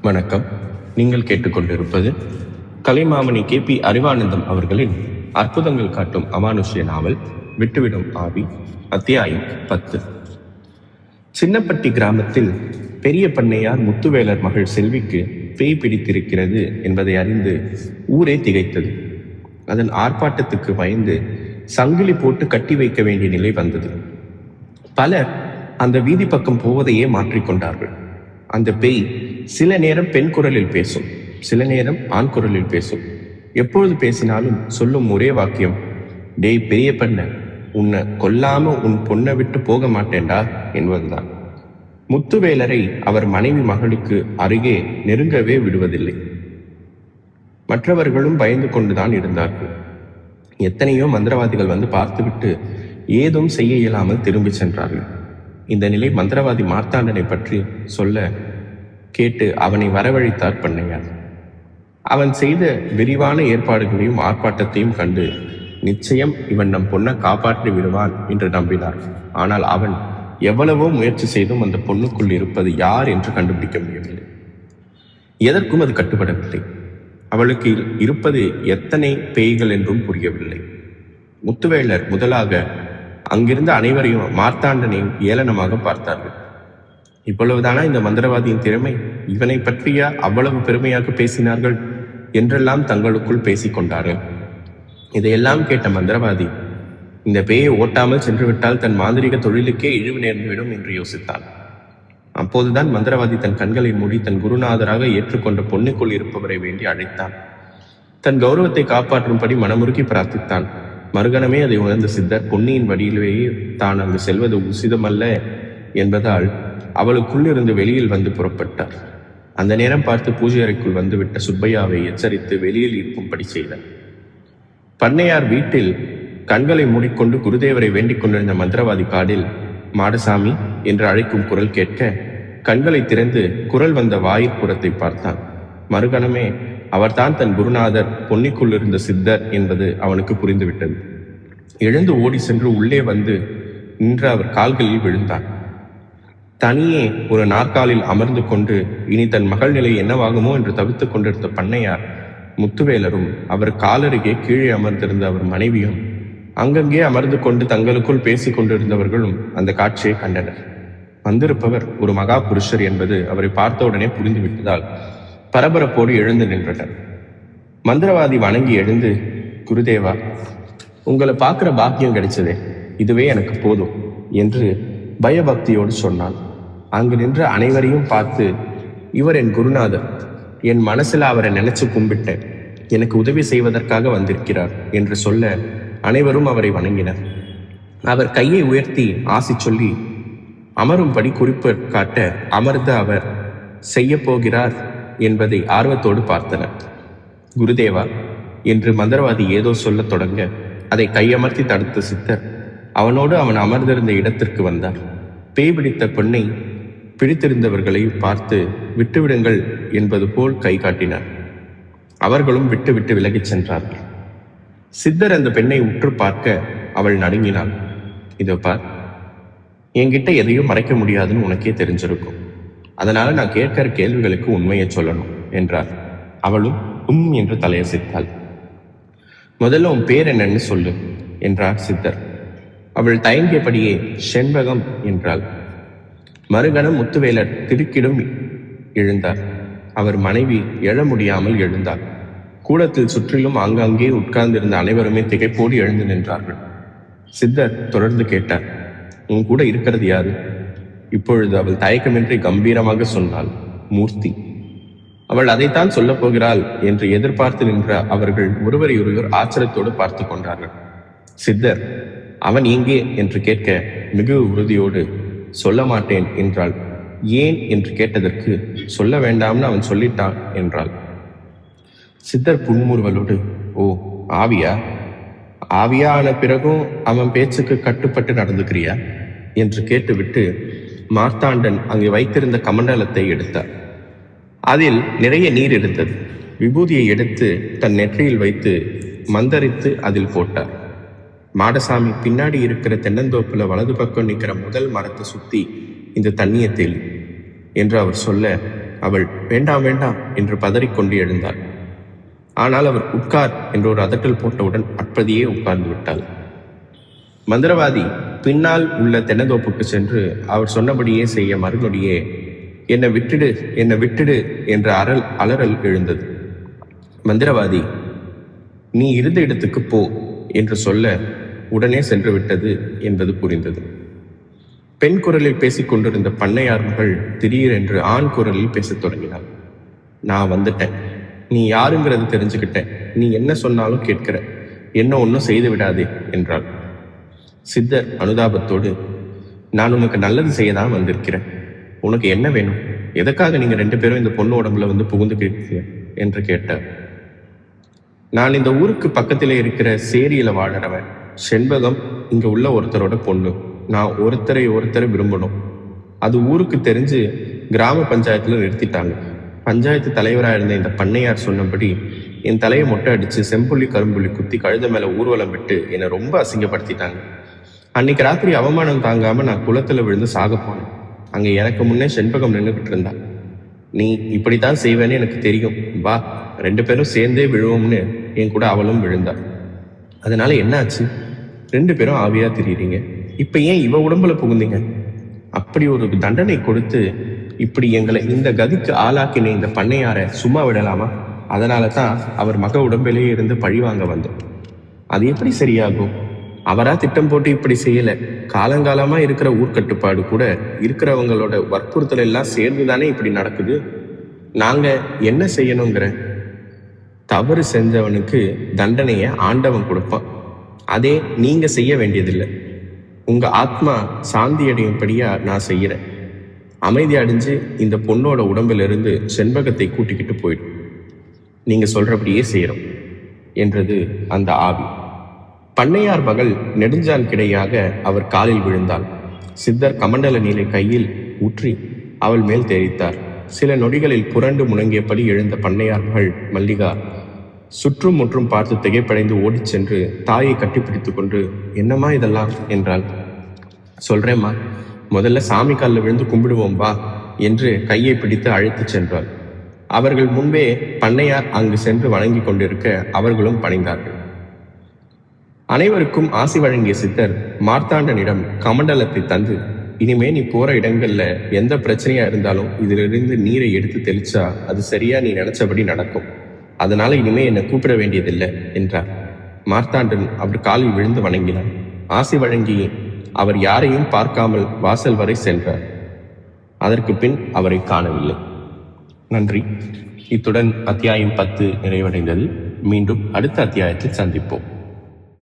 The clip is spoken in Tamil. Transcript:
வணக்கம். நீங்கள் கேட்டுக்கொண்டிருப்பது கலைமாமணி KP அறிவானந்தம் அவர்களின் அற்புதங்கள் காட்டும் அமானுஷ்ய நாவல் விட்டுவிடும் ஆவி, அத்தியாயம் 10. சின்னப்பட்டி கிராமத்தில் பெரிய பண்ணையார் முத்துவேலர் மகள் செல்விக்கு பேய் பிடித்திருக்கிறது என்பதை அறிந்து ஊரே திகைத்தது. அதன் ஆர்ப்பாட்டத்துக்கு பயந்து சங்கிலி போட்டு கட்டி வைக்க வேண்டிய நிலை வந்தது. பலர் அந்த வீதி பக்கம் போவதையே மாற்றிக்கொண்டார்கள். அந்த பேய் சில நேரம் பெண் குரலில் பேசும், சில நேரம் ஆண் குரலில் பேசும். எப்பொழுது பேசினாலும் சொல்லும் ஒரே வாக்கியம், டேய் பெரிய பண்ண, உன்னை கொல்லாம உன் பொண்ணை விட்டு போக மாட்டேன்டா என்பதுதான். முத்துவேலரை அவர் மனைவி மகளுக்கு அருகே நெருங்கவே விடுவதில்லை. மற்றவர்களும் பயந்து கொண்டுதான் இருந்தார்கள். எத்தனையோ மந்திரவாதிகள் வந்து பார்த்துவிட்டு ஏதும் செய்ய இயலாமல் திரும்பி சென்றார்கள். இந்த நிலை மந்திரவாதி மார்த்தாண்டனை பற்றி சொல்ல கேட்டு அவனை வரவழைத்தார் பண்ணையார். அவன் செய்த விரிவான ஏற்பாடுகளையும் ஆர்ப்பாட்டத்தையும் கண்டு நிச்சயம் இவன் நம் பொண்ணை காப்பாற்றி விடுவான் என்று நம்பினார். ஆனால் அவன் எவ்வளவோ முயற்சி செய்தும் அந்த பொண்ணுக்குள் இருப்பது யார் என்று கண்டுபிடிக்க முடியவில்லை. எதற்கும் அது கட்டுப்படவில்லை. அவளுக்கு இருப்பது எத்தனை பேய்கள் என்றும் புரியவில்லை. முத்துவேலர் முதலாக அங்கிருந்த அனைவரையும் மார்த்தாண்டனையும் ஏளனமாக பார்த்தார்கள். இவ்வளவுதானா இந்த மந்திரவாதியின் திறமை? இவனை பற்றிய அவ்வளவு பெருமையாக பேசினார்கள் என்றெல்லாம் தங்களுக்குள் பேசிக்கொண்டார்கள். இதையெல்லாம் கேட்ட மந்திரவாதி இந்த பேயை ஓட்டாமல் சென்றுவிட்டால் தன் மாந்திரிக தொழிலுக்கே இழிவு நேர்ந்துவிடும் என்று யோசித்தான். அப்போதுதான் மந்திரவாதி தன் கண்களை மூடி தன் குருநாதராக ஏற்றுக்கொண்ட பொண்ணுக்குள் இருப்பவரை வேண்டி அழைத்தான். தன் கௌரவத்தை காப்பாற்றும்படி மனமுருகி பிரார்த்தித்தான். மறுகணமே அதை உணர்ந்த சித்தர் பொன்னியின் வடியிலேயே தான் அங்கு செல்வது உசிதமல்ல என்பதால் அவளுக்குள்ளிருந்து வெளியில் வந்து புறப்பட்டார். அந்த நேரம் பார்த்து பூஜை அறைக்குள் வந்துவிட்ட சுப்பையாவை எச்சரித்து வெளியில் இருக்கும்படி செய்தார். பண்ணையார் வீட்டில் கண்களை மூடிக்கொண்டு குருதேவரை வேண்டிக் கொண்டிருந்த மந்திரவாதி காடில் மாடசாமி என்று அழைக்கும் குரல் கேட்க கண்களை திறந்து குரல் வந்த வாயிற்புறத்தை பார்த்தான். மறுகணமே அவர்தான் தன் குருநாதர் பொன்னிக்குள் இருந்த சித்தர் என்பது அவனுக்கு புரிந்துவிட்டது. எழுந்து ஓடி சென்று உள்ளே வந்து நின்று அவர் கால்களில் விழுந்தான். தனியே ஒரு நாற்காலில் அமர்ந்து கொண்டு இனி தன் மகள் நிலை என்னவாகுமோ என்று தவித்துக் கொண்டிருந்த பண்ணையார் முத்துவேலரும் அவர் காலருகே கீழே அமர்ந்திருந்த அவர் மனைவியும் அங்கங்கே அமர்ந்து கொண்டு தங்களுக்குள் பேசிக் கொண்டிருந்தவர்களும் அந்த காட்சியை கண்டனர். வந்திருப்பவர் ஒரு மகா புருஷர் என்பது அவரை பார்த்தவுடனே புரிந்துவிட்டதால் பரபரப்போடு எழுந்து நின்றனர். மந்திரவாதி வணங்கி எழுந்து, குருதேவா, உங்களை பார்க்கிற பாக்கியம் கிடைச்சதே, இதுவே எனக்கு போதும் என்று பயபக்தியோடு சொன்னான். அங்கு நின்ற அனைவரையும் பார்த்து, இவர் என் குருநாதர், என் மனசுல அவரை நினைச்சு கும்பிட்டேன், எனக்கு உதவி செய்வதற்காக வந்திருக்கிறார் என்று சொல்ல அனைவரும் அவரை வணங்கினர். அவர் கையை உயர்த்தி ஆசி சொல்லி அமரும்படி குறிப்பு காட்ட அமர்ந்த அவர் செய்ய போகிறார் என்பதை ஆர்வத்தோடு பார்த்தனர். குருதேவா என்று மந்திரவாதி ஏதோ சொல்லத் தொடங்க அதை கையமர்த்தி தடுத்த சித்தர் அவனோடு அவன் அமர்ந்திருந்த இடத்திற்கு வந்தார். பேய் பிடித்த பெண்ணை பிடித்திருந்தவர்களை பார்த்து விட்டுவிடுங்கள் என்பது போல் கை காட்டினார். அவர்களும் விட்டு விட்டு விலகிச் சென்றார்கள். சித்தர் அந்த பெண்ணை உற்று பார்க்க அவள் நடுங்கினாள். இதோ பார், என்கிட்ட எதையும் மறைக்க முடியாதுன்னு உனக்கே தெரிஞ்சிருக்கும், அதனால நான் கேட்கிற கேள்விகளுக்கு உண்மையை சொல்லணும் என்றார். அவளும் என்று தலையசைத்தாள். முதல்ல உன் பேர் என்னன்னு சொல்லு என்றார் சித்தர். அவள் தயங்கியபடியே செண்பகம் என்றாள். மறுகணம் முத்துவேலர் திடுக்கிடும் எழுந்தார். அவர் மனைவி எழ முடியாமல் எழுந்தார். கூடத்தில் சுற்றிலும் ஆங்காங்கே உட்கார்ந்திருந்த அனைவருமே திகைப்போடு எழுந்து நின்றார்கள். சித்தர் தொடர்ந்து கேட்டார், உன் கூட இருக்கிறது யாரு? இப்பொழுது அவள் தயக்கமின்றி கம்பீரமாக சொன்னாள், மூர்த்தி. அவள் அதைத்தான் சொல்லப் போகிறாள் என்று எதிர்பார்த்து நின்ற அவர்கள் ஒருவரை ஒருவர் ஆச்சரியத்தோடு பார்த்து கொண்டார்கள். சித்தர், அவன் எங்கே என்று கேட்க மிகு உறுதியோடு சொல்ல மாட்டேன் என்றாள். ஏன் என்று கேட்டதற்கு சொல்ல வேண்டாம்னு அவன் சொல்லிட்டான் என்றாள். சித்தர் புன்முறுவலோடு, ஓ ஆவியா? ஆவியா ஆன பிறகும் அவன் பேச்சுக்கு கட்டுப்பட்டு நடந்துக்கிறியா என்று கேட்டுவிட்டு மார்த்தாண்டன் அங்கே வைத்திருந்த கமண்டலத்தை எடுத்தார். அதில் நிறைய நீர் இருந்தது. விபூதியை எடுத்து தன் நெற்றியில் வைத்து மந்தரித்து அதில் போட்டார். மாடசாமி, பின்னாடி இருக்கிற தென்னந்தோப்புல வலது பக்கம் நிற்கிற முதல் மரத்தை சுத்தி இந்த தண்ணியை தெளி என்று அவர் சொல்ல அவள் வேண்டாம் வேண்டாம் என்று பதறிக்கொண்டு எழுந்தாள். ஆனால் அவர் உட்கார் என்று ஒரு அதட்டல் போட்டவுடன் அப்படியே உட்கார்ந்து விட்டாள். மந்திரவாதி பின்னால் உள்ள தென்னந்தோப்புக்கு சென்று அவர் சொன்னபடியே செய்ய மறுநொடியே என்னை விட்டுடு என்னை விட்டுடு என்ற அலறல் எழுந்தது. மந்திரவாதி நீ இருந்த இடத்துக்கு போ என்று சொல்ல உடனே சென்று விட்டது என்பது புரிந்தது. பெண் குரலில் பேசிக் கொண்டிருந்த பண்ணையார் மகள் திடீரென்று ஆண் குரலில் பேசத் தொடங்கினாள். நான் வந்துட்டேன், நீ யாருங்கிறது தெரிஞ்சுக்கிட்டேன், நீ என்ன சொன்னாலும் கேட்கிற, என்ன ஒன்றும் செய்து விடாதே என்றாள். சித்தர் அனுதாபத்தோடு, நான் உனக்கு நல்லது செய்ய தான் வந்திருக்கிறேன், உனக்கு என்ன வேணும், எதுக்காக நீங்க 2 பேரும் இந்த பொண்ணு உடம்புல வந்து புகுந்துக்கிறீங்க என்று கேட்டார். நான் இந்த ஊருக்கு பக்கத்திலே இருக்கிற சேரியில வாழறவன் செண்பகம், இங்க உள்ள ஒருத்தரோட பொண்ணு. நான் ஒருத்தரை விரும்பணும். அது ஊருக்கு தெரிஞ்சு கிராம பஞ்சாயத்துல நிறுத்திட்டாங்க. பஞ்சாயத்து தலைவராக இருந்த இந்த பண்ணையார் சொன்னபடி என் தலையை மொட்டை அடிச்சு செம்புள்ளி கரும்புள்ளி குத்தி கழுத மேல ஊர்வலம் விட்டு என்னை ரொம்ப அசிங்கப்படுத்திட்டாங்க. அன்னைக்கு ராத்திரி அவமானம் தாங்காம நான் குளத்துல விழுந்து சாக போனேன். அங்க எனக்கு முன்னே செண்பகம் நின்றுகிட்டு இருந்தா. நீ இப்படித்தான் செய்வேன்னு எனக்கு தெரியும், வா 2 பேரும் சேர்ந்தே விழுவோம்னு என் கூட அவளும் விழுந்தா. அதனால என்ன ஆச்சு? 2 பேரும் ஆவியா திரியுறீங்க. இப்ப ஏன் இவ உடம்புல புகுந்தீங்க? அப்படி ஒரு தண்டனை கொடுத்து இப்படி எங்களை இந்த கதிக்கு ஆளாக்கின இந்த பண்ணையார சும்மா விடலாமா? அதனால தான் அவர் மக உடம்பிலேயே இருந்து பழிவாங்க வந்தோம். அது எப்படி சரியாகும்? அவரா திட்டம் போட்டு இப்படி செய்யல. காலங்காலமா இருக்கிற ஊர்க்கட்டுப்பாடு கூட இருக்கிறவங்களோட வற்புறுத்தல் எல்லாம் சேர்ந்துதானே இப்படி நடக்குது. நாங்க என்ன செய்யணுங்கிற? தவறு செஞ்சவனுக்கு தண்டனைய ஆண்டவன் கொடுப்பான். அதே நீங்க செய்ய வேண்டியதில்லை. உங்க ஆத்மா சாந்தி அடையும்படியா நான் செய்யறேன். அமைதி அடைஞ்சு இந்த பொண்ணோட உடம்புல இருந்து செண்பகத்தை கூட்டிக்கிட்டு போயிடும். நீங்க சொல்றபடியே செய்யறோம் என்றது அந்த ஆவி. பண்ணையார் மகள் நெடுஞ்சான் கிடையாக அவர் காலில் விழுந்தாள். சித்தர் கமண்டல நீரை கையில் ஊற்றி அவள் மேல் தேய்த்தார். சில நொடிகளில் புரண்டு முணங்கியபடி எழுந்த பண்ணையார் மகள் மல்லிகா சுற்றும் முற்றும் பார்த்து திகைப்படைந்து ஓடிச் சென்று தாயை கட்டிப்பிடித்து கொண்டு, என்னம்மா இதெல்லாம் என்றாள். சொல்றேம்மா, முதல்ல சாமி காலில் விழுந்து கும்பிடுவோம் வா என்று கையை பிடித்து அழைத்து சென்றாள். அவர்கள் முன்பே பண்ணையார் அங்கு சென்று வணங்கி கொண்டிருக்க அவர்களும் பணிந்தார்கள். அனைவருக்கும் ஆசி வழங்கிய சித்தர் மார்த்தாண்டனிடம் கமண்டலத்தை தந்து, இனிமே நீ போற இடங்கள்ல எந்த பிரச்சனையா இருந்தாலும் இதிலிருந்து நீரை எடுத்து தெளிச்சா அது சரியா நீ நினைச்சபடி நடக்கும். அதனால இனிமே என்னை கூப்பிட வேண்டியதில்லை என்றார். மார்த்தாண்டன் அவர் காலில் விழுந்து வணங்கினார். ஆசி வழங்கி அவர் யாரையும் பார்க்காமல் வாசல் வரை சென்றார். அதற்கு பின் அவரை காணவில்லை. நன்றி. இத்துடன் அத்தியாயம் 10 நிறைவடைந்தது. மீண்டும் அடுத்த அத்தியாயத்தில் சந்திப்போம்.